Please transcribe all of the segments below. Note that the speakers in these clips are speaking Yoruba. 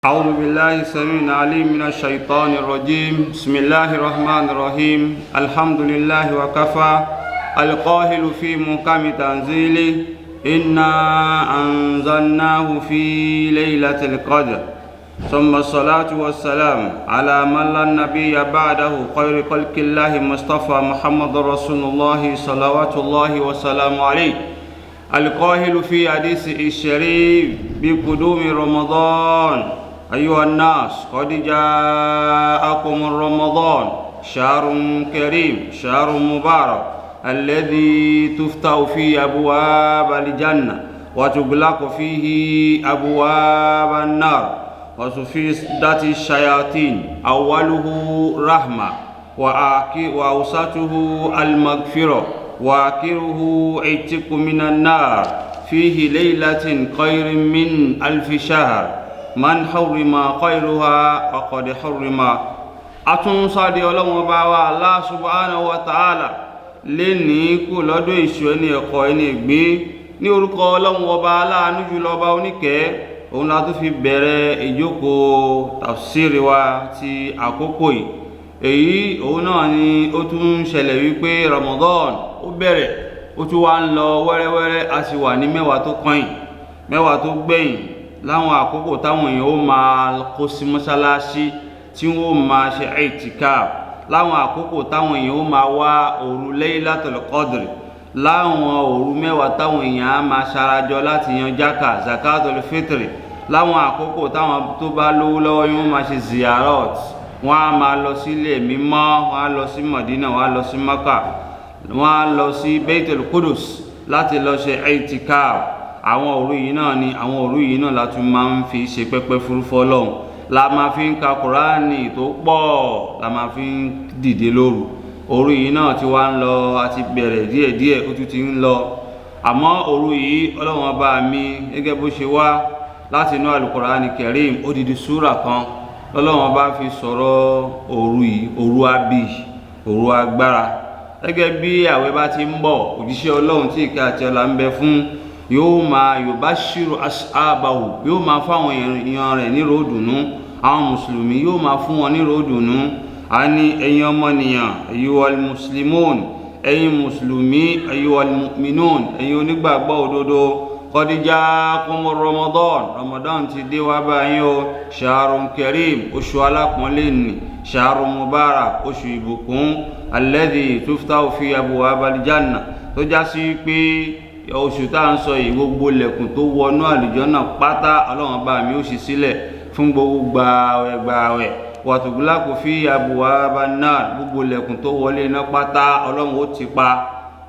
أعوذ بالله السميع العليم من الشيطان الرجيم. بسم الله الرحمن الرحيم. الحمد لله وكفى القاهر في محكم تنزيله إنا أنزلناه في ليلة القدر ثم الصلاة والسلام على من لا نبي بعده خير خلق الله مصطفى محمد رسول الله صلوات الله وسلام عليه القاهر في حديث الشريف بقدوم رمضان. أيها الناس قد جاءكم رمضان شهر كريم شهر مبارك الذي تفتح فيه أبواب الجنة وتغلق فيه أبواب النار وسفسدت الشياطين أوله رحمة وأوسطه المغفرة وآخره عتق من النار فيه ليلة خير من 1000 شهر man hurrima khairuha faqad hurrima. Atún sáde Ọlọ́run Ọba wa Allah subhanahu wa ta'ala lè ní kú lọ́dọ̀ ìṣù ẹni ẹ̀kọ́ ẹni ìgbé ní orúkọ Ọlọ́run Ọba aláàánú jùlọ ọba oníkẹ́. Òun la tó fi bẹ̀rẹ̀ ìjókòó tafsiri wa ti àkókò yìí. Èyí òun náà ni ó tún ṣẹlẹ̀ wípé Ramadan ó bẹ̀rẹ̀ ó tún wá ń lọ wẹ́rẹ́wẹ́rẹ́, a sì wà ní mẹ́wàá tó kàn, mẹ́wàá tó gbẹ̀yìn, láwọn àkókò táwọn èèyàn ó máa kó sí mọ́sálásí tí wọ́n máa ṣe i'tikaf, láwọn àkókò táwọn èèyàn ó máa wá òru Laylatul Qadr, láwọn òru mẹ́wàá táwọn èèyàn á máa ṣarajọ láti yan jákà zakatul fitri, láwọn àkókò táwọn tó bá lówó lọ́wọ́ yóò máa ṣe ziyarat, wọ́n á máa lọ sílé mímọ́, wọ́n á lọ sí Madina, wọ́n á lọ sí Maka, wọ́n á lọ sí Baitul Qudus láti lọ ṣe i'tikaf. Àwọn òru yìí náà ni àwọn òru yìí náà la tún máa ń fi ṣe pẹ́pẹ́ fúrúfú Ọlọ́run, la máa fi ń ka Kùránì tó pọ̀, la máa fi ń dìde lóru. Òru yìí náà ti wá ń lọ, àti bẹ̀rẹ̀ díẹ̀díẹ̀ ó tún ti ń lọ. Àmọ́ òru yìí Ọlọ́run Ọba mi gẹ́gẹ́ bó ṣe wá láti inú Al-Qur'ani Karim, odidi súrà kan Ọlọ́run Ọba fi sọ̀rọ̀ òru yìí, òru abí, òru agbára. Gẹ́gẹ́ bí àwẹ̀ bá ti ń bọ̀, òjíṣẹ́ Ọlọ́run tí ìkẹ́ àti ọlá ń bẹ fún yóò máa yubashiru ashabahu, yóò máa fáwọn èèyàn rẹ̀ ní ròdùnú, àwọn mùsùlùmí yóò máa fún wọn ní ròdùnú. A ní ẹ̀yin ọmọnìyàn ayyuhal muslimun, ẹ̀yin mùsùlùmí ayyuhal mu'minun, ẹ̀yin onígbàgbọ́ òdodo, qad ja'akumur Ramadan ti dé wá báyìí o, shahrun karim, oṣù alápọ̀nlé ni, shahrun mubarak, oṣù ìbùkún, alladhi tuftahu fi abwabal janna, tó já sí pé oṣù tá à ń sọ yìí gbogbo lẹ̀kùn tó wọnú àlùjánnà pátá Ọlọ́run bá mi ó ṣí sílẹ̀ fún gbogbo gbààwẹ̀ wàtúgúlákò fi abwaban nar, gbogbo lẹ̀kùn tó wọlé iná pátá Ọlọ́run ó ti pa,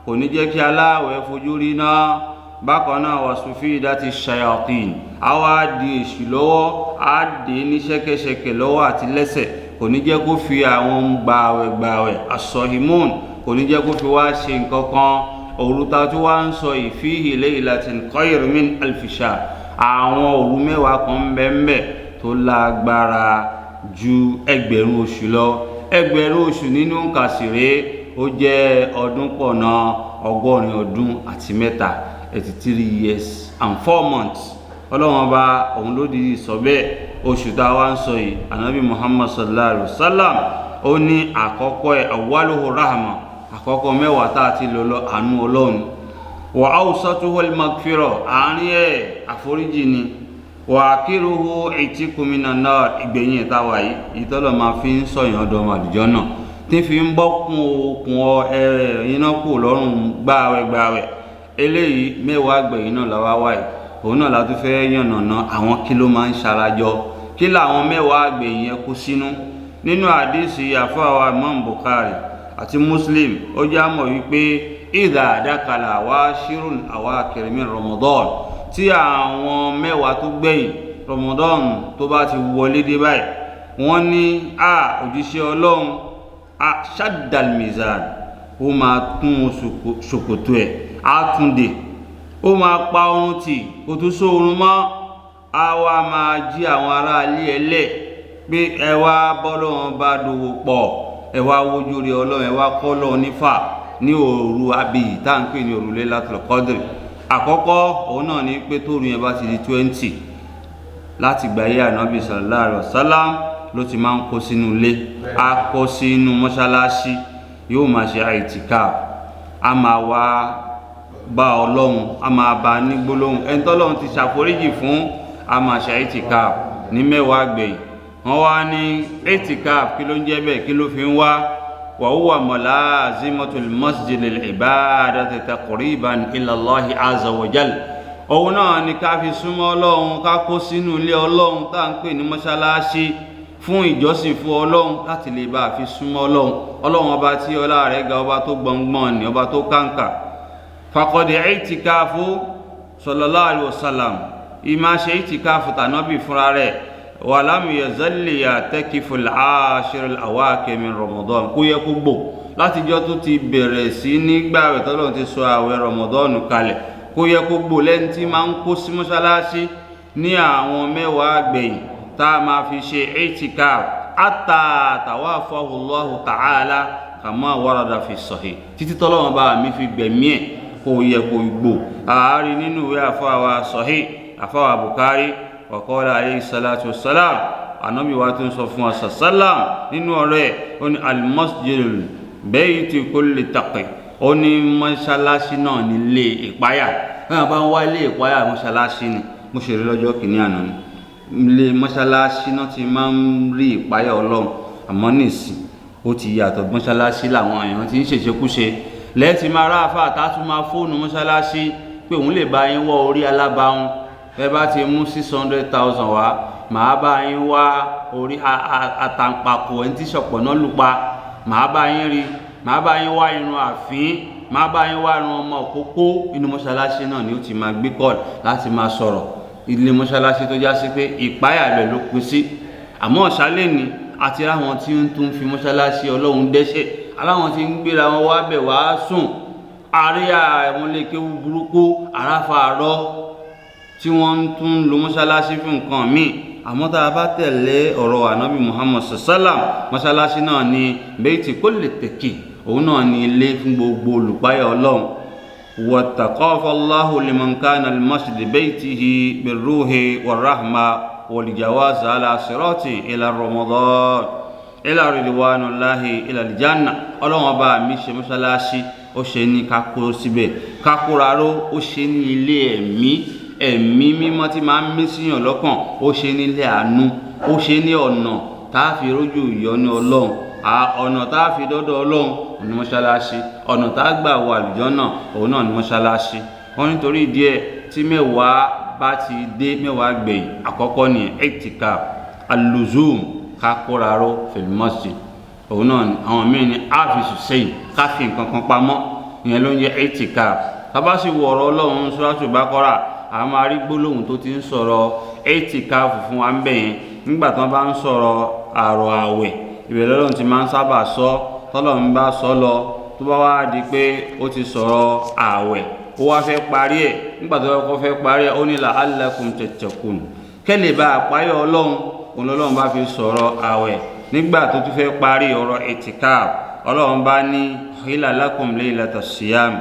kò ní jẹ́ kí aláwẹ̀ fojú rí náà. Bákan náà wasufidati shayatin, a wá di èṣù lọ́wọ́, á dé ní ṣẹ́kẹ́ṣẹkẹ̀ lọ́wọ́ àti lẹ́sẹ̀, kò ní jẹ́ kó fi àwọn gbààwẹ̀ as-sahimun, kò ní jẹ́ kó fi wá ṣe nǹkan kan. Òru ta tó wá ń sọ fihi laylatin khayr min 1000 shahr, àwọn òru mẹ́wàá kan bẹ́ẹ̀ tó lágbára ju ẹgbẹ̀rún oṣù lọ. Ẹgbẹ̀rún oṣù nínú kàsìrè ó jẹ́ ọdún pọ̀nà 100 ọdún àti mẹ́ta, 83 years and 4 months. Ọlọ́run Ọba òun ló dìí sọ bẹ́ẹ̀. Oṣù tá wá ń sọ yìí, Ànábì Muhammad sallallahu alaihi wasallam ó ní àkọ́kọ́ ẹ̀ awwaluhu rahma, àkọ́kọ́ mẹ́wàá tá a ti lò lọ àánú Ọlọ́run, wa awsatuhu al-maghfira, àárín ẹ̀ àforíjì ni, wa akhiruhu itiqu minan nar, ìgbẹ̀yìn ẹ̀ta wà yìí ìtọ́lọ̀ máa fi ń sọ̀yàn ọdọ̀ àlùjánnà, tí fi ń bọ́kùn okùn iná kù lọ́rùn gbààwẹ̀. Eléyìí mẹ́wàá gbẹ̀yìn náà làwa wáyé, òun náà la tún fẹ́ yànnàná àwọn kí ló máa ń ṣarajọ, kí làwọn mẹ́wàá gbẹ̀yìn yẹn kó sínú. Nínú àdísì àfáà Imam Bukhari àti Muslim ó já mọ̀ wípé idha dakala awashirul awakhir min Ramadan, tí àwọn mẹ́wàá tó gbẹ̀yìn Ramadan tó bá ti wọlé dé báyìí, wọ́n ní òjíṣẹ́ Ọlọ́run shaddal mizan, ó máa tún ṣòkòtò ẹ̀ á tún dè, ó máa pa oorun tì kò tún sóorun mọ́, á wá máa jí àwọn ará ilé ẹlẹ́ pé ẹ wá bọ́lọ́run bá dòwò pọ̀, ẹ wá wojú rí Ọlọ́run, ẹ wá kọ́ lọ́ọ̀ nífà ní òru abiyì tá à ń pè ní òru Laylatul Qadr. Àkọ́kọ́ òun náà ni pé tóru yẹn bá ti di 20 láti gbáyé ànábì sallallahu alaihi wasallam ló ti máa ń kó sínú ilé, á kó sínú mọ́ṣáláṣí, yóò máa ṣe i'tikaf, á máa wá bá ọlọ́run, á máa bá ní gbólóhùn ẹni tọ́lọ́run ti ṣàforíjì fún, á máa ṣe i'tikaf ní mẹ́wàá gbẹ̀yìn. wọ́n wá ní i'tikaf kí ló ń jẹ́ bẹ́ẹ̀, kí ló fi ń wá? wa huwa malazimatul masjidil ibadati taqriban ila Allahi azza wa jal. òun náà ni ká fi súnmọ́ ọlọ́run, ká kó sínú ilé ọlọ́run tá à ń pè ní mọ́ṣáláṣí fún ìjọsìn fún ọlọ́run, láti lè bá a fi súnmọ́ ọlọ́run. ọlọ́run ọba tí ọlá rẹ̀ ga, ọba tó gbọngbọn ni, ọba tó kàǹkà. faqad i'tikafu sallallahu alaihi wasallam, ìmá ṣe i'tikafu tànábì fúnra rẹ̀. wa lam yazal ya'takifu al-ashir al-awaqir min Ramadan, kó yẹ kó gbò látijọ́ tó ti bẹ̀rẹ̀ sí nígbà rẹ̀ tọ́lọ́run ti sọ àwẹ̀ Ramadan kalẹ̀, kó yẹ kó gbò lẹ́ni tí máa ń kó sí mọ́ṣáláṣí ní àwọn mẹ́wàá gbẹ̀yìn tá a máa fi ṣe i'tikaf hatta tawafahu Allahu ta'ala kama warada fi sahih, títí tọ́lọ́run bá mi fi gbẹ̀mí ẹ̀, kó yẹ kó gbò. ààrí nínú ìwé àfáwà Sahih, àfáwà Bukhari, wa qala alayhi salatu wassalam, ànábì wa tó ń sọ fún wa sallam nínú ọ̀rẹ́, ó ní al-masjidul bayti kulli taqi, ó ní mọ́ṣáláṣí náà ní ilé ìpáyà. wọ́n bá ń wá ilé ìpáyà mọ́ṣáláṣí ni, mo ṣe rí lọ́jọ́ kìíní àná ni, ilé mọ́ṣáláṣí náà ti máa ń rí ìpáyà ọlọ́run. àmọ́ nísìn ó ti yàtọ̀, mọ́ṣáláṣí làwọn èèyàn ti ń ṣèṣekúṣe. lẹ́ẹ̀tì máa rá àfáà tá tún máa fóònù mọ́ṣáláṣí pé òun lè bá yín wọ́ orí alábàáhùn, ẹ bá ti mú 600,000 wá, màá bá yín wá orí àtàǹpàkò ẹni tí ṣọ̀pọ̀ náà lù pa, màá bá yín rí, màá bá yín wá irun àfín, màá bá yín wá irun ọmọ òkókó. inú mọ́ṣáláṣí náà ni ó ti máa gbé kọ́ọ̀lù láti máa sọ̀rọ̀. ilé mọ́ṣáláṣí tó já sí pé ìpáyà rẹ̀ ló pín sí. àmọ́ ọ̀ṣálẹ̀ ni àti ráwọn tí ń tún fi mọ́ṣáláṣí ọlọ́run dẹ́ṣẹ̀, aláwọn tí ń gbéra wọn wá bẹ̀ wá sùn, àríyá ẹ̀mọ́lékéwú burúkú àráfà àárọ̀ tí wọ́n ń tún lo mọ́ṣáláṣí fún nǹkan míì. àmọ́ tá a bá tẹ̀lé ọ̀rọ̀ ànábì Muhammad sallam, mọ́ṣáláṣí náà ni bayti kulli taqi, òun náà ni ilé fún gbogbo olùpáyà ọlọ́run. wattaqafa Allahu liman kana al-masjid baytihi birruhi warahma waljawaz ala sirati ila Ramadan ila ridwanullahi ila aljanna. ọlọ́run ọba mi ṣe mọ́ṣáláṣí, ó ṣe ní ká kó síbẹ̀, ká kóra ró, ó ṣe ní ilé ẹ̀mí mímọ́ tí máa ń mí síyàn lọ́kàn, ó ṣe nílé àánú, ó ṣe ní ọ̀nà tá a fi rójú ìyọ́nú ọlọ́run, ọ̀nà tá a fi dọ́dọ̀ ọlọ́run ní mọ́ṣáláṣí, ọ̀nà tá a gbà wọ àlùjánnà òun náà ní mọ́ṣáláṣí. wọ́n nítorí díẹ̀ tí mẹ́wàá bá ti dé, mẹ́wàá gbẹ̀yìn àkọ́kọ́ ní i'tikaf al-luzum, ká kóra ró fil masjid. òun náà ni àwọn míì ní áfíìsù sẹ́yìn, ká fi nǹkan kan pamọ́, ìyẹn ló ń jẹ́ i'tikaf. tábà sì wọ ọ̀rọ̀ ọlọ́run Suratul Baqara, a máa rí gbólóhùn tó ti ń sọ̀rọ̀ i'tikaf fún wa ń bẹ̀ yẹn. nígbà tí wọ́n bá ń sọ̀rọ̀ àrò àwẹ̀, ìbẹ̀rẹ̀ Ọlọ́run ti máa ń sábà sọ, tọ́lọ́run bá sọ lọ, tó bá wá di pé ó ti sọ̀rọ̀ àwẹ̀, ó wá fẹ́ parí ẹ̀. nígbà tó kọ́ fẹ́ parí ẹ̀, ó ní la'allakum tattaqun, kẹ́lẹ̀ bá àpáyọ̀ ọlọ́run, òun lọ́lọ́run bá fi sọ̀rọ̀ àwẹ̀. nígbà tó tún fẹ́ parí ọ̀rọ̀ i'tikaf, ọlọ́run bá ní uhilla lakum laylatas siyam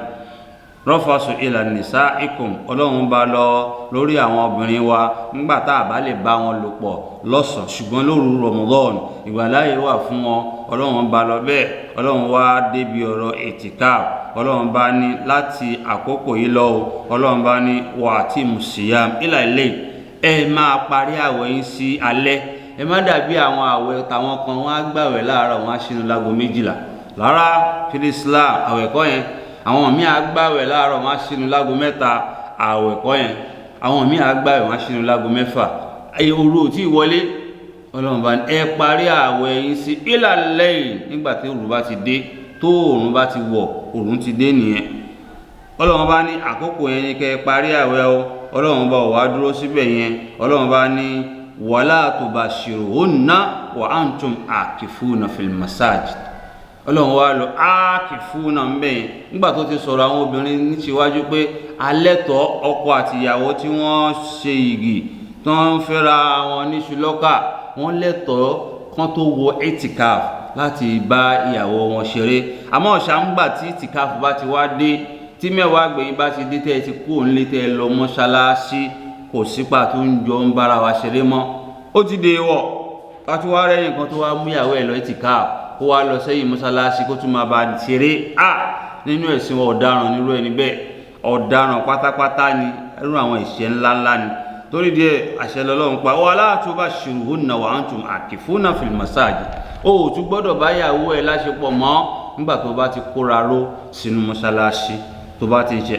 rọ́fàṣù ila nisaikum, ọlọ́run bá lọ lórí àwọn obìnrin wa nígbà tá a bá lè bá wọn lò pọ̀ lọ́sàn, ṣùgbọ́n lóru Ramadan ìgbàláyè wà fún wọn. ọlọ́run bá lọ bẹ́ẹ̀, ọlọ́run wá débi ọ̀rọ̀ i'tikaf, ọlọ́run bá ní láti àkókò yìí lọ, ọlọ́run bá ní wa atimus siyam ila al-layl, ẹ máa parí àwẹ̀ yín sí alẹ́. ẹ má dàbí àwọn àwẹ̀ táwọn kan wọ́n á gbàwẹ̀ láàárọ̀, wọ́n á ṣínú lágo 12. lára fil Islam àwẹ̀ kọ́ yẹn. àwọn míì àgbàwẹ̀ láàárọ̀, wọ́n á ṣínú lágo 3, àwẹ̀ kọ́ yẹn. àwọn míì àgbàwẹ̀, wọ́n á ṣínú lágo 4. òru ò tí ì wọlé, ọlọ́run bá ní ẹ parí àwẹ̀ yín sí ila al-layl, nígbà tí òru bá ti dé, tó òrùn bá ti wọ̀, òrùn ti dé nìyẹn. ọlọ́run bá ní àkókò yẹn ni kẹ́ ẹ parí àwẹ̀ o. ọlọ́run bá wà dúró síbẹ̀ yẹn. ọlọ́run bá ní wala tubashiruhunna wa antum akifuna fil masajid. ọlọ́run wá lọ akifuna ń bẹ̀yẹn nígbà tó ti sọ̀rọ̀ àwọn obìnrin ní síwájú pé alẹ́tọ̀ ọkọ àti ìyàwó tí wọ́n ṣe igi tó ń fẹ́ra wọn níṣu lọ́kà, wọ́n lẹ́tọ̀ọ́ kán tó wọ i'tikaf láti bá ìyàwó wọn ṣeré. àmọ́ ṣàǹgbà tí i'tikaf bá ti wá dé, tí mẹ́wàá gbẹ̀yìn bá ti dé, tẹ́ ẹ ti kú òǹlé, tẹ́ ẹ lọ mọ́ṣáláṣí, kò sípa tó ń jọ ń bára wa ṣeré mọ́ ó ti dè wọ̀ ká tó wá rẹ́yìn kan tó wá mú ìyàwó ẹ̀ lọ ìtìkáàf kó wá lọ sẹ́yìn mọ́sálásí kó tún máa bá ṣeré nínú ẹ̀sìn ọ̀daràn nírú ẹni bẹ́ẹ̀ ọ̀daràn pátápátá ni ẹrú àwọn ìṣẹ́ ńláńlá ni torí díẹ̀ àṣẹ lọ́lọ́run pa wala tubashiruhunna wa antum akifuna fil masajid ó tún gbọ́dọ̀ bá ìyàwó ẹ̀ láṣepọ̀ mọ́ nígbà tó bá ti kóra ró sínú mọ́sálásí tó bá ti ń ṣe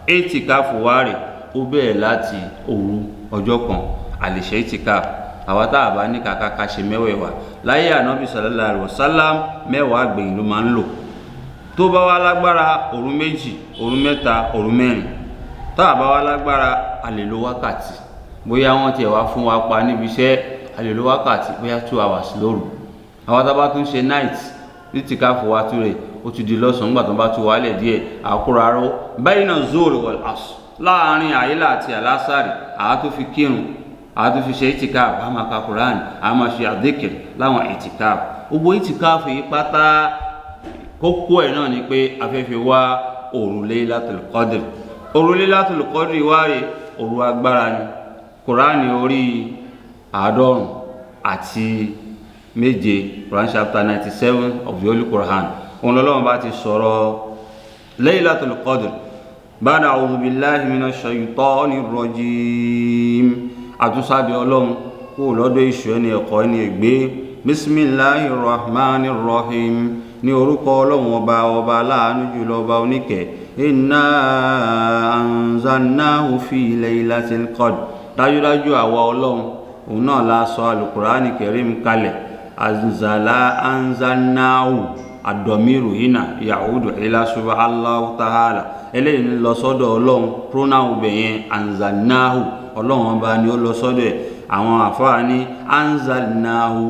itikaf wá rè ó bẹ̀rẹ̀ láti òru ọjọ́ kan àlèṣe itikaf àwa tá a bá ní kàkà ṣe mẹ́wẹ̀ẹ̀wá láyé ànábì sallallahu alaihi wasallam mẹ́wàá gbẹ̀yìn ló máa ń lò tó bá wá lágbára òru méjì òru mẹ́ta òru mẹ́rin tá a bá wá lágbára a lè lo wákàtí bóyá wọ́n tiẹ̀ wá fún wa pa níbi iṣẹ́ a lè lo wákàtí bóyá 2 hours lóru àwọn tá a bá tún ṣe night itikaf wa tún rè ó ti di lọ́sàn-án nígbà tó bá tún wálẹ̀ díẹ̀ àkúraró bayna zuhri wal asr láàrin àyílà àti àlásàrì àá tó fi kírun àá tó fi ṣe itikaf àá máa ka Kùránì àá máa ṣe àdékìr láwọn itikaf gbogbo itikaf yìí pátá kókó ẹ̀ náà ni pé afẹ́fẹ́ wá òru Laylatul Qadr òru Laylatul Qadr wá rè òru agbára ni Kùránì orí 90 Quran chapter 97 of the Holy Quran òun lọ́lọ́run bá ti sọ̀rọ̀ Laylatul Qadr ba'da a'udhu billahi minash shaytanir rajim àtúnṣàbí ọlọ́run kó lọ́dọ̀ ìṣù ẹni ẹ̀kọ́ ẹni ègbé bismillahir rahmanir rahim ní orúkọ ọlọ́run ọba aláàánú jùlọ ọba oníkẹ́ inna anzalnahu fi laylatil qadr dájúdájú àwa ọlọ́run òun náà la sọ alukurani karim kalẹ̀ anzalnahu àdọ̀míru hínà yahudu ila subhanahu ta'ala eléyìí ní lọ sọ́dọ̀ ọlọ́run pronoun bẹ̀yẹn anzalnahu ọlọ́run ọba ni ó lọ sọ́dọ̀ ẹ̀ àwọn àfáà ní anzalnahu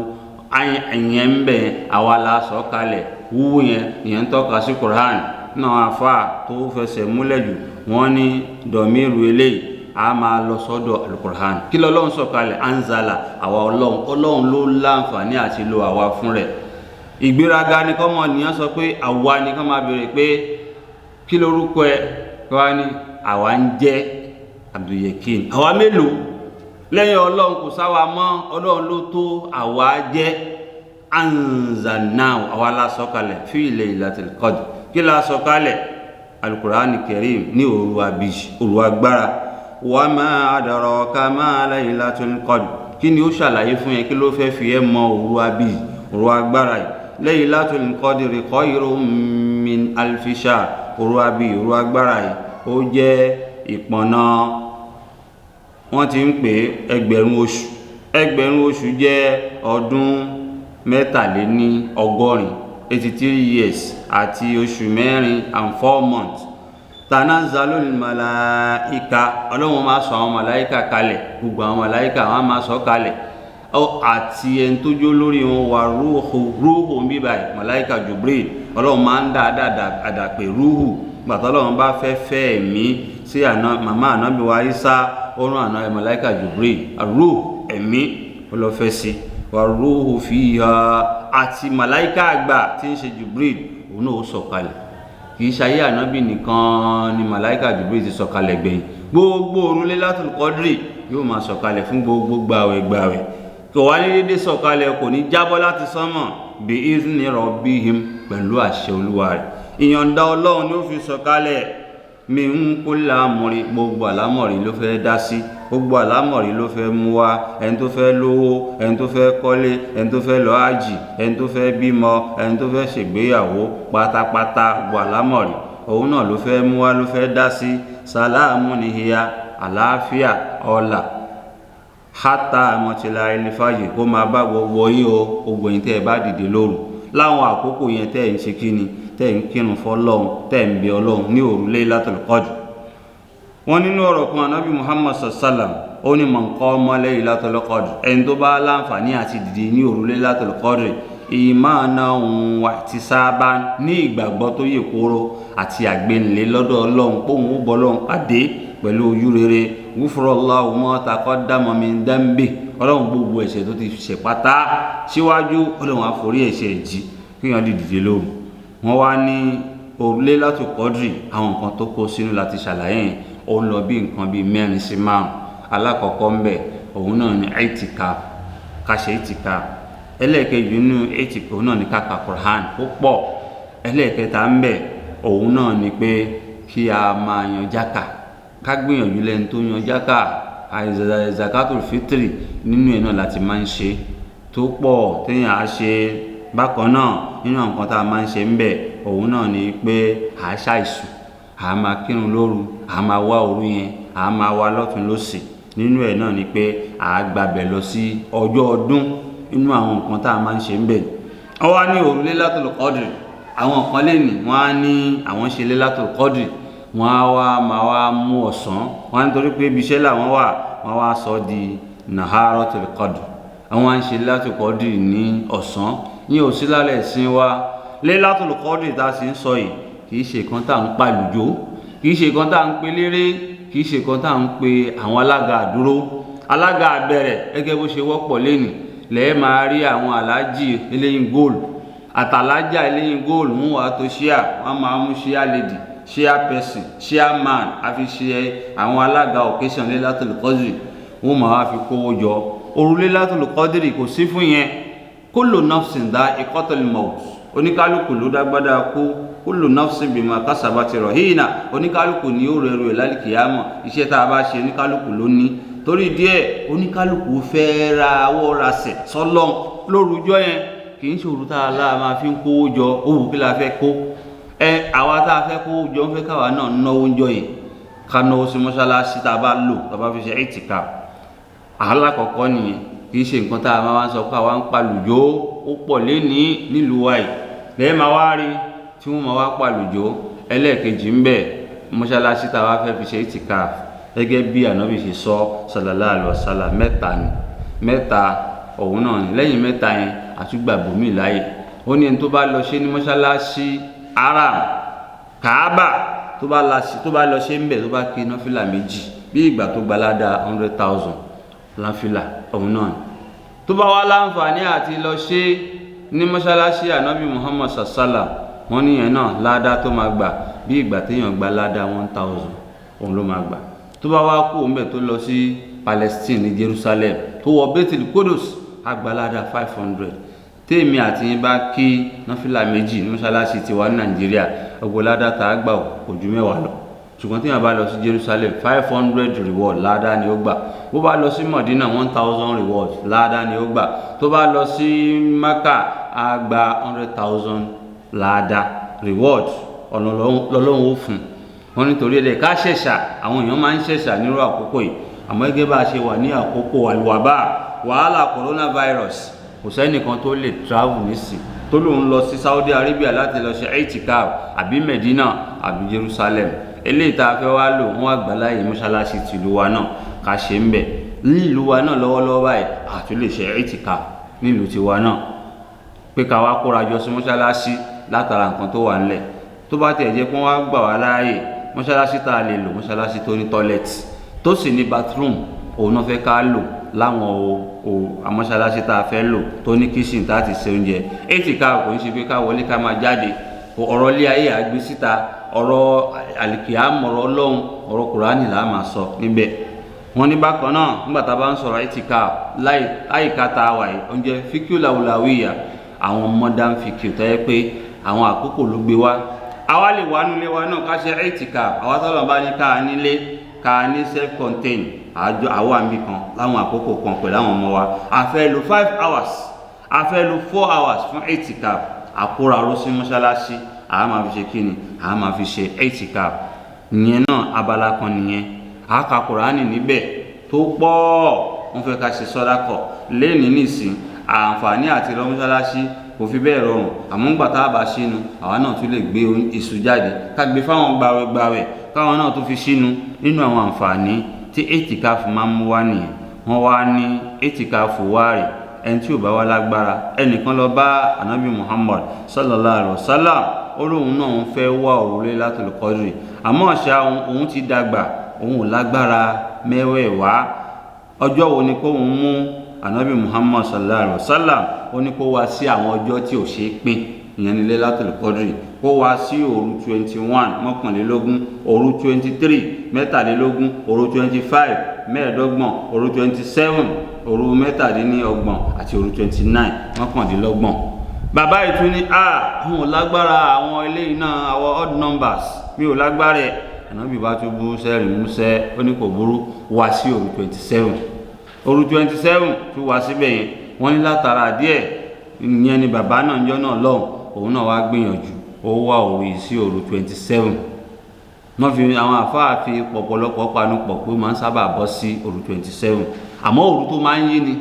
ẹ̀yẹn ń bẹ̀ àwa la sọ kalẹ̀ wúwo yẹn ìyẹn ń tọ́ka sí Quran náà àfáà tó fẹsẹ̀ múlẹ̀ jù wọ́n ní dọ̀míru eléyìí a máa lọ sọ́dọ̀ alukur'an kí lọ́lọ́run sọ kalẹ̀ anzala àwa ọlọ́run ló láǹfààní àti lo àwa fún rẹ̀ ìgbéraga ni kọ́mọ nìyẹn sọ pé àwa ni kọ́ máa béèrè pé kí lórúkọ ẹ wá ní àwa ń jẹ́ Abdulyakin àwa mélòó lẹ́yìn ọlọ́run kò sáwa mọ́ ọlọ́run ló tó àwa jẹ́ anzalnahu àwa la sọ kalẹ̀ fi Laylatil Qadr kí la sọ kalẹ̀ alukur'an karim ní òru agbára wa ma adraka ma Laylatul Qadr kí ni ó ṣàlàyé fún yẹn kí ló fẹ́ fi ẹ́ mọ òru agbára yìí Laylatul Qadr khayrun min alfi shahr òru agbára yìí ó jẹ́ ìpọ̀nà wọ́n ti ń pè ẹgbẹ̀rún oṣù jẹ́ ọdún 83 years àti oṣù 4 and 4 months tanazalul malaika ọlọ́run máa sọ àwọn malaika kalẹ̀ gbogbo àwọn malaika wọn máa sọ kalẹ̀ àti ẹni tó jó lórí wọn wà rúhù ń bíbà malaika Jibril ọlọ́run máa ń dáadáa àdàpè rúhù gbàtọ́ ọlọ́run bá fẹ́ ẹ̀mí sí màmá ànábì wa Isa ọ̀run àná malaika Jibril rúhù ẹ̀mí ọlọ́fẹ́ sí wà rúhù fiha àti malaika àgbà tí ń ṣe Jibril òun náà ó sọ kalẹ̀ kìí ṣayé ànábì nìkan ni màláíkà Jibril ti sọ̀kalẹ̀ gbẹ̀yìn gbogbo òru Laylatul Qadri yóò máa sọ̀kalẹ̀ fún gbogbo gbàwẹ̀ kò wá ní dédé sọ̀kalẹ̀ kò ní jábọ́ láti sánmọ̀ bi izni rabbihim pẹ̀lú àṣẹ olúwa rẹ̀ ìyọ̀ǹda ọlọ́run ló fi sọ̀kalẹ̀ min kulli amri gbogbo àlámọ̀rí ló fẹ́ dá sí gbogbo àlámọ̀rí ló fẹ́ mú wá ẹni tó fẹ́ lówó ẹni tó fẹ́ kọ́lé ẹni tó fẹ́ lọ ájì ẹni tó fẹ́ bímọ ẹni tó fẹ́ ṣègbéyàwó pátápátá gbogbo àlámọ̀rí òun náà ló fẹ́ mú wá ló fẹ́ dá sí sàlámù nìhíyà àlàáfíà ọ̀là hátà àmọ̀tìlá ilé-fàyè kó máa bá gbogbo yín o gbogbo yín tẹ́ ẹ bá dìde lóru láwọn àkókò yẹn tẹ́ ẹ ń ṣe kíni tẹ́ ẹ ń kírun fọ́lọ́run tẹ́ ẹ ń bẹ ọlọ́run ní òru Laylatul Qadr wọ́n nínú ọ̀rọ̀ kan anábì Muhammad sallam ó ní man qama Laylatul Qadr ẹni tó bá láǹfààní àti dìde ní òru Laylatul Qadr imanan wa ihtisaban ní ìgbàgbọ́ tó yè kóró àti àgbénlé lọ́dọ̀ ọlọ́run póun ó bọ́ ọlọ́run pàdé pẹ̀lú ojú rere ghufrallahu ma taqaddama min dambi ọlọ́run gbogbo ẹ̀ṣẹ̀ tó ti ṣẹ̀ pátá síwájú ọlọ́run àforí ẹ̀ṣẹ̀ jì kíyàn dìde lóru wọ́n wá ní òru Laylatul Qadr àwọn nǹkan tó kó sínú láti ṣàlàyé yẹn ó ń lọ bí nǹkan bí 4 sí 5. alákọ̀ọ́kọ́ ń bẹ òun náà ni itikaf, ká ṣe itikaf. ẹlẹ́ẹ̀kejì nínú itikaf òun náà ni ká ka Qur'an ó pọ̀. ẹlẹ́ẹ̀kẹta ń bẹ òun náà ni pé kí a máa yan jákà, ká gbìyànjú lẹ́ni tó yan jákà. zakatul fitri nínú ẹ̀ náà láti máa ń ṣe tó pọ̀ téèyàn á ṣe. bákan náà nínú nǹkan tá a máa ń ṣe ń bẹ òun náà ni pé à á ṣàìsùn, à á máa kírun lóru, à á máa wá òru yẹn, à á máa wá lọ́tún lósì. nínú ẹ̀ náà ni pé à á gbàbẹ̀ lọ sí ọjọ́ ọdún. nínú àwọn nǹkan tá a máa ń ṣe ń bẹ wọ́n wá ní òru Laylatul Qadr. àwọn kan lè ní wọ́n á ní àwọn ṣe Laylatul Qadr, wọ́n á wá máa wá mú ọ̀sán, wọ́n á nítorí pé ibi iṣẹ́ làwọn wà, wọ́n wá sọ di Naharatul Qadr. àwọn á ń ṣe Laylatul Qadr ní ọ̀sán, ní òsí lálẹ́ ìsìn wa. Laylatul Qadr tá a sì ń sọ yìí kì í ṣe kan tá à ń pàlùjó, kì í ṣe kan tá à ń pe léré, kì í ṣe kan tá à ń pe àwọn alága àdúró, alága àbẹ̀rẹ̀ gẹ́gẹ́ bó ṣe wọ́pọ̀ lénìí. lẹ́ẹ̀ máa rí àwọn aláàjì eléyìn góòlù àtàlájà eléyìn góòlù mú wa tó ṣíà, wọ́n máa mú ṣíà lady, ṣíà person, ṣíà man, àfi ṣe àwọn alága occasion Laylatul Qadr, wọ́n máa wá fi kówó jọ. òru Laylatul Qadr kò sí fún yẹn. kullu nafsin dha'iqatul maut, oníkálukú ló dágbádá kú. kullu nafsin bima kasabat rahina, oníkálukú ni ó rẹrù ẹ̀ lálìkìyámọ̀. iṣẹ́ tá a bá ṣe oníkálukú ló ní. torí díẹ̀ oníkálukú fẹ́ ra awọ́ rasẹ̀ sọ́lọ́n lórúkọ yẹn. kì í ṣòro tá a lá máa fi ń kówó jọ, owó kí la fẹ́ kó. àwa tá a fẹ́ kówó jọ ń fẹ́ káwa náà náwó ń jọ yìí, ká náwó sí mọ́ṣáláṣí tá a bá lò, tá a bá fi ṣe itikaf. alákọ̀ọ́kọ́ nìyẹn. kì í ṣe nǹkan tá a máa ń sọ pé àwa ń pàlùjó ó pọ̀ lénìí nílùú wa yìí. lẹ́yìn máa wá rí tí wọ́n máa wá pàlùjó. ẹlẹ́ẹ̀kejì ń bẹ mọ́ṣáláṣí tá a wá fẹ́ fi ṣe itikaf gẹ́gẹ́ bí ànábì ṣe sọ sallallahu alaihi wasallam, mẹ́ta ni. mẹ́ta òun náà ni. lẹ́yìn mẹ́ta yẹn àtúgbàgbọ́ mi láyè. ó ní ẹni tó bá lọ ṣe ní mọ́ṣáláṣí haram Kaaba, tó bá lọ ṣe ń bẹ, tó bá kí náfìlà méjì, bí ìgbà tó gbalada 100,000 láfìlà òun náà. tó bá wá láǹfààní àti lọ ṣe ní mọ́ṣáláṣí ànábì Muhammad sallallahu, wọ́n níyẹn náà ládá tó máa gbà bí ìgbà téèyàn gba ládá 1,000 òun ló máa gbà. tó bá wá kú òun bẹ̀ tó lọ sí Palestine ní Jerusalem, tó wọ Bethel Kudus, àgbàládá 500. tèmi àti yín bá kí náfìlà méjì ní mọ́ṣáláṣí tiwa ní Nàìjíríà, ọgbọ ládá tá a gbà kò ju 10 lọ. ṣùgbọ́n tí wọ́n bá lọ sí Jerusalem 500 reward ládá ni ó gbà. bó bá lọ sí Medina 1,000 reward ládá ni ó gbà. tó bá lọ sí Maka á gba 100,000 ládá reward ọ̀nà lọ́lọ́run ó fún. wọ́n nítorí ẹ̀dẹ̀ ká ṣẹ̀ṣà, àwọn èèyàn máa ń ṣẹ̀ṣà nírú àkókò yìí. àmọ́ gẹ́gẹ́ bá a ṣe wà ní àkókò àlùwàbá wàhálà coronavirus, kò sẹ́nìkan tó lè travel nísìn tó lòun lọ sí Saudi Arabia láti lọ ṣe itikaf àbí Medina àbí Jerusalem. eléyìí tá a fẹ́ wá lò wọ́n àgbàláyé mọ́ṣáláṣí tìlú wa náà ká ṣe ń bẹ̀. nílùú wa náà lọ́wọ́lọ́wọ́ báyìí àti lè ṣe itikaf nílùú tiwa náà, pé ká wá kóra jọ sí mọ́ṣáláṣí látara nǹkan tó wà ńlẹ̀. tó bá tẹ̀ jẹ́ pé wọ́n á gbà wá láàyè, mọ́ṣáláṣí tá a lè lò mọ́ṣáláṣí tó ní tọ́lẹ̀tì tó sì ní bathroom, òun náà fẹ́ ká lò láwọn mọ́ṣáláṣí tá a fẹ́ lò tó ní kitchen tá a ti ṣe oúnjẹ. itikaf kò ń ṣe pé ká wọlé ká máa jáde, ọ̀rọ̀ ilé ayé àgbé síta, ọ̀rọ̀ àlìkìyámọ̀, ọ̀rọ̀ Ọlọ́run, ọ̀rọ̀ Kùránì là á máa sọ níbẹ̀. wọ́n ní bákan náà nígbà tá a bá ń sọ̀rọ̀ itikaf láyìíká tá a wà yìí, oúnjẹ fíkíù làwùlàwìyà, àwọn modern fíkíù tó yẹ pé àwọn àkókò ló gbé wá. àwa lè wà nílé wa náà ká ṣe itikaf. àwa tọ́lọ̀ bá ní ká nílé, ká ní self contained àwọ̀ àmì kan láwọn àkókò kan pẹ̀lú àwọn ọmọ wa. a fẹ́ lo 5 hours, a fẹ́ lo 4 hours fún itikaf. àkóra aró sí mọ́ṣáláṣí, a máa fi ṣe kíni, a máa fi ṣe itikaf. ìyẹn náà abala kan nìyẹn. a ka Kùránì níbẹ̀ tó pọ̀. wọ́n fẹ́ ká ṣe sọ́dákọ̀ lẹ́ni nísìn. àǹfààní àti lọ mọ́ṣáláṣí kò fi bẹ́ẹ̀ rọrùn, àmọ́ ńgbà tá a bá ṣínú, àwa náà tún lè gbé èso jáde ká gbé fáwọn gbàwẹ̀ káwọn náà tún fi ṣínú. nínú àwọn àǹfààní tí itikaf máa ń mú wá nìyẹn. wọ́n wá ní itikaf wáàrì. ẹni tí ò bá wá lágbára, ẹnìkan lọ bá ànábì Muhammad sallallahu alaihi wasallam, ó lóun náà ń fẹ́ wá òru Laylatul Qadr, àmọ́ àṣà òun ti dàgbà, òun ò lágbára mẹ́wẹ̀ẹ̀wá. ọjọ́ wo ni kó òun mú? ànábì Muhammad sallallahu alaihi wasallam ó ní kó wá sí àwọn ọjọ́ tí ò ṣe é pín, ìyẹn ní Laylatul Qadr, kó wá sí òru 21 mọ́kànlélógún, òru 23 mẹ́tàlélógún, òru 25 mẹ́ẹ̀ẹ́dọ́gbọ̀n, òru 27 òru mẹ́tàdínlọ́gbọ̀n àti òru 29 mọ́kàndínlọ́gbọ̀n. bàbá ìtún ní àwọn ò lágbára àwọn eléyìí náà, àwọn odd numbers mi ò lágbára ẹ̀. Ànábì bá tún bú sẹ́rìn músẹ́, ó ní kò burú, wá sí òru 27. òru 27 tún wá síbẹ̀ yẹn, wọ́n ní látara díẹ̀ ìyẹn ni bàbá náà jọ́ náà lọ́hùn, òun náà wá gbìyànjú ó wá òru yìí sí òru 27. wọ́n fi àwọn àfáà fi pọ̀pọ̀lọpọ̀ panupọ̀ pé máa ń sábà bọ́ sí òru 27, àmọ́ òru tó máa ń yí ni.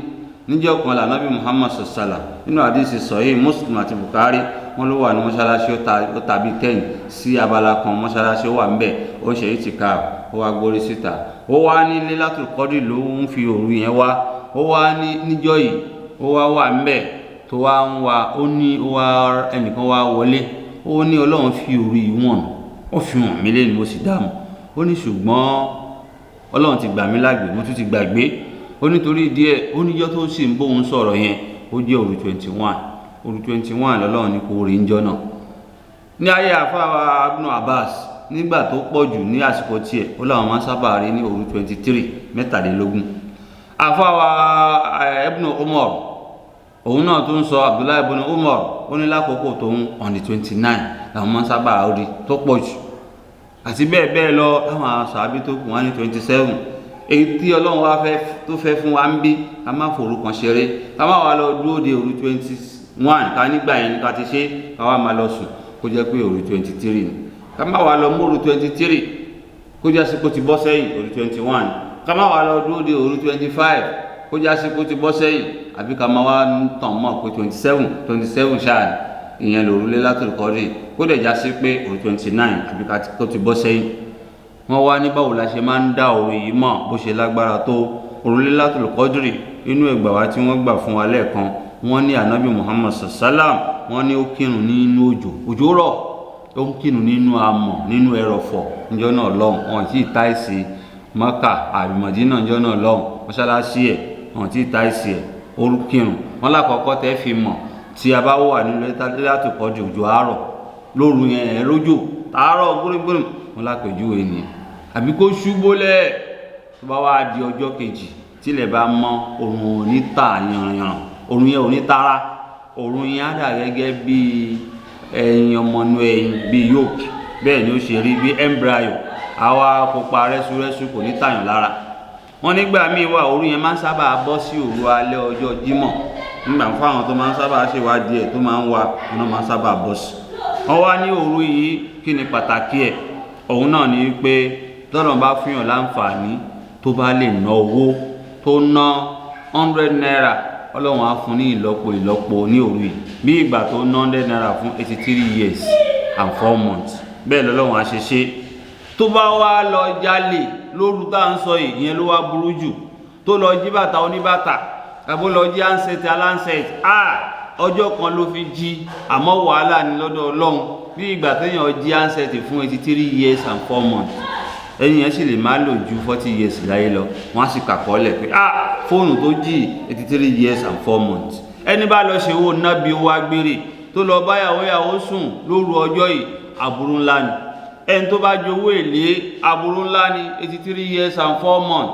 níjọ́ kan l'Ànábì Muhammad sallallahu nínú àdísì Sahih Muslim àti Bukhari, wọ́n ló wà ní mọ́ṣáláṣí, ó tàbí kẹ́yìn sí abala kan mọ́ṣáláṣí, ó wà ńbẹ̀, ó ń ṣe ìtìkáf, ó wá gbórí síta, ó wá ní Lailatul Qadr ló ń fi òru yẹn wá, ó wá ní níjọ́ yìí ó wà ńbẹ̀ tó wá ń wá, ó ní ó wá ẹnìkan wá wọlé, ó ní Ọlọ́run fi òru yìí wọ̀n, ó fi hàn mí lẹ́nu, mo sì dáhùn, ó ní ṣùgbọ́n Ọlọ́run ti gbà mí lágbè, mo tún ti gbàgbé, ó nítorí díẹ̀, ó níjọ́ tó sì ń bóun sọ̀rọ̀ yẹn ó jẹ́ òru 21. òru 21 lọ́lọ́run ní kó rí níjọ́ náà. ní ayé àfáwà Ibn Abbas nígbà tó pọ̀ jù ní àsìkò tiẹ̀, ó láwọn máa ń sábà rí ní òru 23 mẹ́tàlélógún. àfáwà Ibn Umar òun náà tó ń sọ, Abdullahi ibn Umar, ó ní lákòókò tó ń on the 29 làwọn máa ń sábà rí tó pọ̀ jù, àti bẹ́ẹ̀ bẹ́ẹ̀ lọ láwọn sàábí tó kù wá ní 27. èyí tí Ọlọ́run wá tó fẹ́ fún wa ń bí, ká má forú kan ṣeré, ká má wà lọ dúró de òru 21 ká nígbà yẹn ní ká ti ṣe, ká wá máa lọ sùn kó jẹ́ pé òru 23 ni, ká má wà lọ mú òru 23 kó jẹ́ sí kó ti bọ́ sẹ́yìn òru 21, ká má wà lọ dúró de òru 25 kó jẹ́ sí kó ti bọ́ sẹ́yìn, àbí ká má wá ń tàn mọ́ pé 27 ṣáà ìyẹn lòru Lailatul Qadr, kó dẹ̀ já sí pé òru 29 àbí kó ti bọ́ sẹ́yìn. wọ́n wá ní báwo la ṣe máa ń dá òru yìí mọ̀ bó ṣe lágbára tó. òru Lailatul Qadr inú ẹgbà wá tí wọ́n gbà fún wa lẹ́ẹ̀kan, wọ́n ní Ànábì Muhammad sallam, wọ́n ní ó kírun nínú òjò rọ̀, ó ń kírun nínú amọ̀, nínú ẹrọ̀fọ̀ níjọ́ náà lọ́hùn, wọn tí ì táìsì Mákà àbí Mádínà níjọ́ náà lọ́hùn, mọ́ṣáláṣí ẹ̀ wọn tí ì táìsì ẹ̀, ó kírun. wọ́n lákọ̀ọ́kọ́ tẹ́ fi mọ̀ tí a bá wà nínú Lailatul Qadr òjò àárọ̀ lóru yẹn ẹ̀ rójò àárọ̀ gbórígbórí, wọn lápèjúwe ni, àbí kó ṣubólẹ̀ tó bá wá di ọjọ́ kejì tílẹ̀ bá mọ́, òrùn ò ní tà yanran, òrùn yẹn ò ní tara, òrùn yẹn á dà gẹ́gẹ́ bí ẹyin ọmọnú ẹyin, bí yolk, bẹ́ẹ̀ ni ó ṣe rí bí embryo, àwa pupa rẹ́súrẹ́sú, kò ní tàyàn lára. wọ́n nígbà míì wà òru yẹn máa ń sábà bọ́ sí òru alẹ́ ọjọ́ Jímọ̀, nígbà fáwọn tó máa ń sábà ṣèwádìí ẹ̀ tó máa ń wá, wọn máa ń sábà bọ́ sí. wọ́n wá ní òru yìí kí ni pàtàkì ẹ̀, òun náà ni pé tọ́lọ́run bá fún yàn láǹfààní tó bá lè ná owó tó ná 100 naira, Ọlọ́run á fún ní ìlọ́po ní òru yìí, bí ìgbà tó ná 100 naira fún 83 years and 4 months. bẹ́ẹ̀ lọ́lọ́run á ṣe ṣe. tó bá wá lọ jalè lóru tá à ń sọ yìí, ìyẹn ló wá burú jù, tó lọ jí bàtà oníbàtà àbó lọ jí ansẹ̀tì alánsẹ̀tì, ọjọ́ kan ló fi jí, àmọ́ wàhálà ní lọ́dọ̀ Ọlọ́run, bí ìgbà téèyàn jí ansẹ̀tì fún 83 years and 4 months. ẹni yẹn sì lè má lò ju 40 years láyé lọ, wọ́n á sì kàkọ́lẹ̀ pé fóònù tó jí 83 years and 4 months. ẹni bá lọ ṣe owó nábì owó agbèrè tó lọ báyàwó sùn lóru ọjọ́ yìí, aburú ńlá ni. ẹni tó bá jowó èlé, aburú ńlá ni, 83 years and 4 months.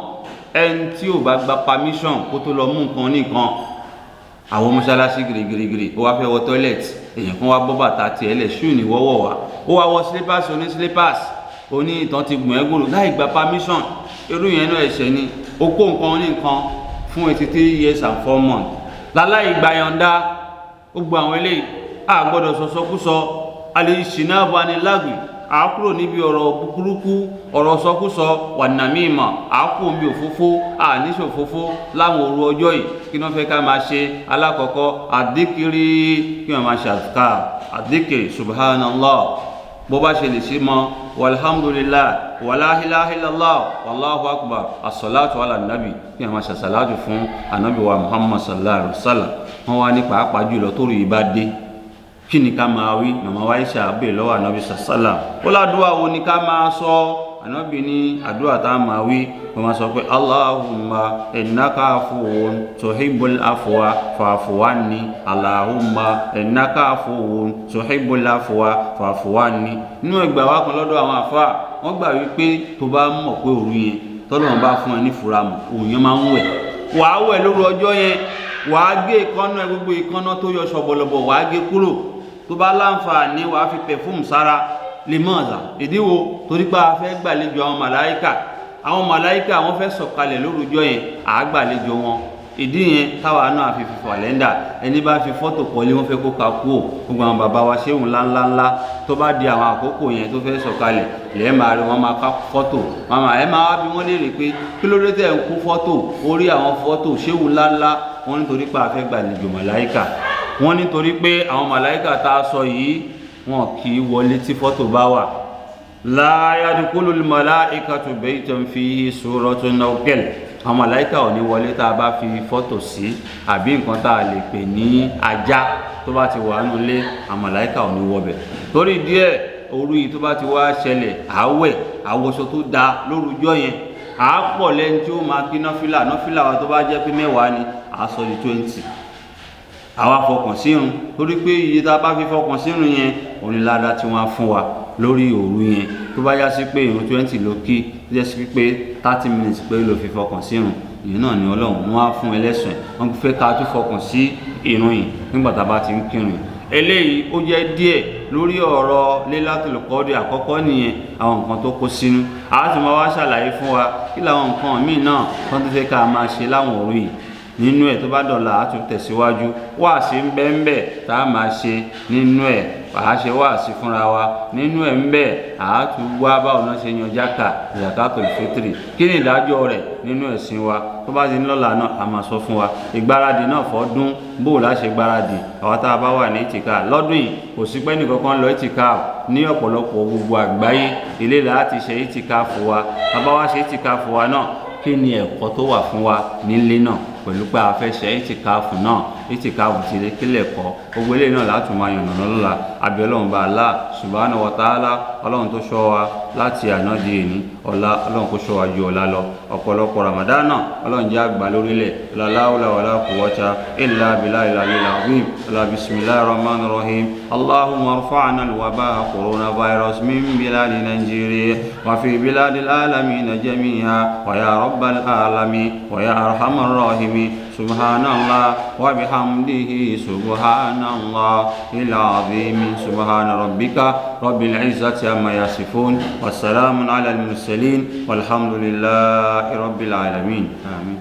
ẹni tí ò bá gba permission kó tó lọ mú nǹkan nìkan, àwọn mọ́ṣáláṣí gírígírígírí, ó wá fẹ́ wọ toilet, èèyàn kan wá bọ́ bàtà tiẹ̀ lẹ̀, ṣú ní wọ́wọ́ wa, ó wá wọ slippers oní slippers, oní ìtàn ti gùn ẹ́gùn láì gba permission, irú yẹn náà ẹ̀ṣẹ̀ ni. ó kó nǹkan ní nǹkan fún 83 years and 4 months láláì gba yọ̀ǹda. gbogbo àwọn eléyìí a gbọ́dọ̀ sọ̀sọ́kúsọ, alẹ́ ìṣìnà bá ní lágbì, a kúrò níbi ọ̀rọ̀ burúkú, ọ̀rọ̀ sọkúsọ, wà nàmímà, a kúrò níbi òfófó, a níṣò òfófó láwọn òru ọjọ́ yìí. kí wọ́n fẹ́ ká máa ṣe? alákọ̀ọ́kọ́ àdíkiri, kí wọ́n máa ṣe àzkár, àdíkiri subhanallah bó bá ṣe lè ṣe mọ́, walhamdulillah, wala ilaha illallah, wallahu akbar, as-salatu ala nabi, kí wọ́n máa ṣe salatu fún anabi wa Muhammad sallallahu alaihi wasallam. wọ́n wá ní pàápàá jùlọ tó rí ibà dé, kí ni ká máa wí? màmá wa Aisha bèèrè lọ́wọ́ anabi sallam, ó ládùúgbò wo ni ká máa sọ? anabi ní àdúrà tá a máa wí, wọ́n máa sọ pé allahumma innaka afuwun tuhibbul afwa fa'fu anni, allahumma innaka afuwun tuhibbul afwa fa'fu anni. nínú ẹgbàá wa kan lọ́dọ̀ àwọn àfáà, wọ́n gbà wípé tó bá mọ̀ pé òru yẹn tọ́lọ́run bá fún ẹ ní fura mọ̀ òun yẹn máa ń wẹ̀ wàá wẹ̀ lóru ọjọ́ yẹn wàá gé ìkànnà ẹ gbogbo ìkànnà tó yọ ṣọ̀bọ̀lọ̀bọ̀ wàá gé kúrò tó bá láǹfààní wàá fi pẹ̀fúmù sára lè mọ̀ ọ̀dà ìdíwò torí pé a fẹ́ gbàlejò àwọn màláíkà wọ́n fẹ́ sọ̀kalẹ̀ lóru ọjọ́ yẹn àá gbàlejò wọn ìdí yẹn táwa náà fi fi kàlẹ́ndà ẹni bá fi fọ́tò kọ́lé wọ́n fẹ́ kó ka kú ò gbogbo àwọn bàbá wa ṣéhùn ńláńláńlá tó bá di àwọn àkókò yẹn tó fẹ́ sọ̀kalẹ̀ lẹ́ẹ̀ máa rí wọn máa ká fọ́tò màmá ẹ máa wá bí wọ́n léèrè pé kí ló dé tẹ̀ ń kú fọ́tò orí àwọn fọ́tò ṣéhùn ńláńlá wọ́n nítorí pé a fẹ́ gbàlejò màláíkà wọ́n nítorí pé àwọn màláíkà tá a sọ yìí wọn kì í wọlé tí fọ́tò bá wà la yadkhulul malaikatu baytan fihi suratun aw kalb àwọn màláíkà ò ní wọlé tá a bá fi fọ́tò sí àbí nǹkan tá a lè pè ní ajá tó bá ti wà nínú ilé àwọn màláíkà ò ní wọbẹ̀ torí díẹ̀ òru yìí tó bá ti wá ṣẹlẹ̀ àwẹ̀ àwọṣọ tó da lórúkọ yẹn àápọ̀ lẹ́ni tí ó máa kí nọ́fìlà wa tó bá jẹ́ pé 10 ni àásọ di 20 àwa fọkàn sírun torí pé iye tá a bá fi fọkàn sírun yẹn onílàdá tí wọ́n á fún wa lórí òru yẹn tó bá yá sí pé ìrun 20 ló kí tó jẹ́ sí pé 30 minutes pé ló fi fọkàn sírun ìyẹn náà ni Ọlọ́run wọ́n á fún ẹlẹ́sìn wọ́n fẹ́ ká tún fọkàn sí ìrun yìí nígbà tá a bá ti ń kírun eléyìí ó jẹ́ díẹ̀ lórí ọ̀rọ̀ Lailatul Qadr àkọ́kọ́ nìyẹn àwọn nǹkan tó kó sínú a sì máa wá ṣàlàyé fún wa kí làwọn nǹkan míì náà tó ń fẹ́ ká máa ṣe láwọn òru yìí nínú ẹ̀ tó bá dọ̀la á tún tẹ̀síwájú wáàsí ń bẹ ń bẹ tá a máa ṣe nínú ẹ̀ àá ṣe wáàsí fúnra wa nínú ẹ̀ ń bẹ àá tún wá báwo náà ṣe yan zakatul fitri kí ni ìdájọ́ rẹ̀ nínú ẹ̀sìn wa tó bá ti ń lọ́la náà a máa sọ fún wa ìgbáradì náà fọ́dún bóò láṣẹ gbáradì àwọn tá a bá wà ní ìtìká lọ́dún yìí kò sí pé nìkankan lọ ìtìká ní ọ̀pọ̀lọpọ̀ gbogbo àgbáyé ilé láti ṣe ìtìká fún wa tá a bá wá ṣe ìtìká fún wa náà kí ni ẹ̀kọ́ tó wà fún wa nílé náà pẹ̀lú pé a fẹ́ ṣe ìtìkáàfù náà ìtìkáàfù ti lè kílẹ̀ kọ́ gbogbo eléyìí náà láti máa yànnà lọ́la abẹ́ ọlọ́run bá Allah subhanahu wa ta'ala ọlọ́run tó ṣọ́ wa láti àná di èní ọ̀la ọlọ́run kó ṣọ́ wa ju ọ̀la lọ ọ̀pọ̀lọpọ̀ Ramadan náà ọlọ́run jẹ́ àgbà lórílẹ̀ la hawla wala quwwata illa billahil aliyyil azim bismillahir rahmanir rahim allahumma irfa'na al-waba'a coronavirus min biladi Nigeria wa fi biladil alamin jami'a wa ya rabbal alamin wa ya arhamar rahim subhanallah wa bihamdihi subhanallahil azim subhana rabbika rabbil izzati amma yasifun wassalamun ala al mursalin walhamdulillahi rabbil alamin amin.